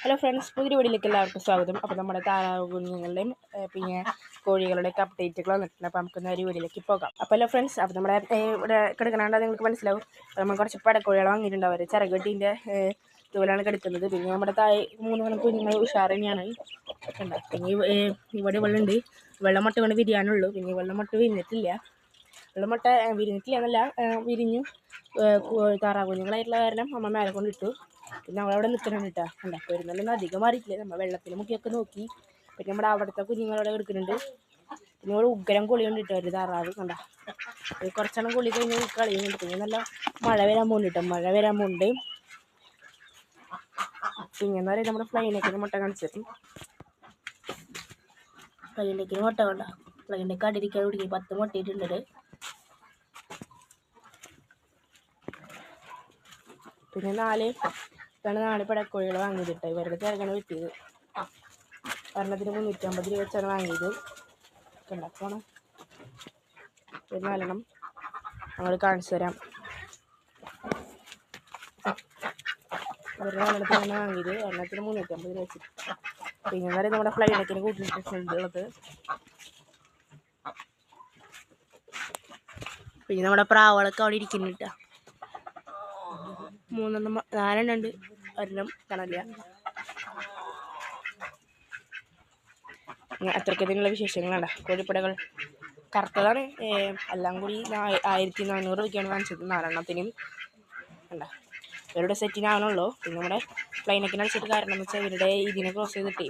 Hello friends, പുതിയ വീഡിയോയിലേക്ക് എല്ലാവർക്കും സ്വാഗതം. അപ്പോൾ നമ്മുടെ താറാവ് കുഞ്ഞുങ്ങളുടെയും പിന്നെ കോഴികളുടെയൊക്കെ അപ്ഡേറ്റുകൾ വന്നിട്ടുണ്ട്. അപ്പോൾ നമുക്ക് ഒരു വീഡിയോയിലേക്ക് പോകാം. അപ്പോൾ ഹലോ ഫ്രണ്ട്സ്, അപ്പോൾ നമ്മുടെ ഇവിടെ കിടക്കണാണ്ട് നിങ്ങൾക്ക് മനസ്സിലാവും. അപ്പോൾ നമ്മൾ കുറച്ച് പടക്കോഴികളെ വാങ്ങിയിട്ടുണ്ട്. അവർ ചിറകെട്ടിൻ്റെ ഇതുപോലെയാണ് കിടക്കുന്നത്. പിന്നെ നമ്മുടെ താഴെ 3 കുഞ്ഞുങ്ങൾ ഉഷാർ തന്നെയാണ്. പിന്നെ ഇവിടെ വെള്ളമുണ്ട്. വെള്ളമുട്ട കൊണ്ട് വിരിയാനുള്ളൂ. പിന്നെ വെള്ളമുട്ട വിരിഞ്ഞിട്ടില്ല. വെള്ളമുട്ട വിരിഞ്ഞിട്ടില്ല എന്നല്ല, വിരിഞ്ഞു. താറാവ് കുഞ്ഞുങ്ങളായിട്ടുള്ള കാരണം അമ്മ മേലെ കൊണ്ടിട്ടു. പിന്നെ നമ്മളവിടെ നിൽക്കുന്നുണ്ട് കേട്ടോ. കണ്ട വരുന്നല്ലൊന്നും അധികം മാറിയിട്ടില്ല. നമ്മൾ വെള്ളത്തിൽ മുക്കിയൊക്കെ നോക്കി. പിന്നെ നമ്മുടെ അവിടുത്തെ കുഞ്ഞുങ്ങളവിടെ എടുക്കുന്നുണ്ട്. പിന്നെ ഇവിടെ ഉഗ്രം കുളിയുണ്ട് കേട്ടോ. ഒരു താറാവ് കണ്ട കുറച്ചെണ്ണം കുളി കഴിഞ്ഞ് കളിയുന്നുണ്ട്. പിന്നെ നല്ല മഴ വരാൻ പോകുന്നുണ്ട് കേട്ടോ. മഴ വരാൻ പോകുന്നുണ്ട്. പിന്നെ എന്താ പറയുക, നമ്മുടെ ഫ്ലൈനേക്കിന് മുട്ട കാണിച്ചിട്ടും ഫ്ലൈനേക്കിന് മുട്ട കണ്ട. ഫ്ലൈനേക്ക് അടിയിരിക്കാൻ പിടിക്കും. 10 മുട്ടയിട്ടുണ്ട്. പിന്നെ 4 പടക്കോഴികൾ വാങ്ങിയിട്ടുണ്ട്. ഇവരുടെ ചിറകാണ് വെട്ടിയത്. ഒരെണ്ണത്തിന് 350 രൂപ വെച്ചാണ് വാങ്ങിയത്. ഉണ്ടാക്കണം ഒരു 4 ഞങ്ങൾ കാണിച്ചു തരാം. ഒരു 4 വാങ്ങിയത്. ഒരെണ്ണത്തിന് 350 രൂപ വെച്ചിട്ട്. പിന്നെ എന്താ പറയുക, നമ്മുടെ ഫ്ലൈനേക്കിന് കൂട്ടിയിട്ടുള്ളത്. പിന്നെ നമ്മുടെ പ്രാവുകളൊക്കെ അവിടെ ഇരിക്കുന്നുണ്ട്. 4 ഉണ്ട്. ഒരെണ്ണം കാണില്ല. അത്രയ്ക്ക് ഇതിനുള്ള വിശേഷങ്ങളാണ്. കോഴിപ്പടകൾ കറുത്തതാണ്. എല്ലാം കൂടി 1400 രൂപയ്ക്കാണ് വാങ്ങിച്ചത് 4 അല്ല. ഇവരുടെ സെറ്റിനാണുള്ളൂ. പിന്നെ നമ്മുടെ ഫ്ലൈനൊക്കെ അടിച്ചിട്ട് കാരണം എന്ന് വെച്ചാൽ ഇവരുടെ ഇതിനെ ക്രോസ് ചെയ്തിട്ട്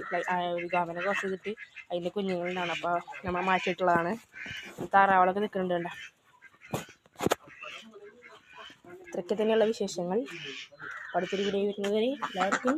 വികാമനെ ക്രോസ് ചെയ്തിട്ട് അതിൻ്റെ കുഞ്ഞുങ്ങളുണ്ടാണ്. അപ്പോൾ നമ്മൾ മാറ്റിയിട്ടുള്ളതാണ്. താറാവുകളൊക്കെ നിൽക്കുന്നുണ്ട് കണ്ട. ഇത്രയ്ക്ക് തന്നെയുള്ള വിശേഷങ്ങൾ. അടുത്തൊരു വീഡിയോ വരുന്നവരെ എല്ലാവർക്കും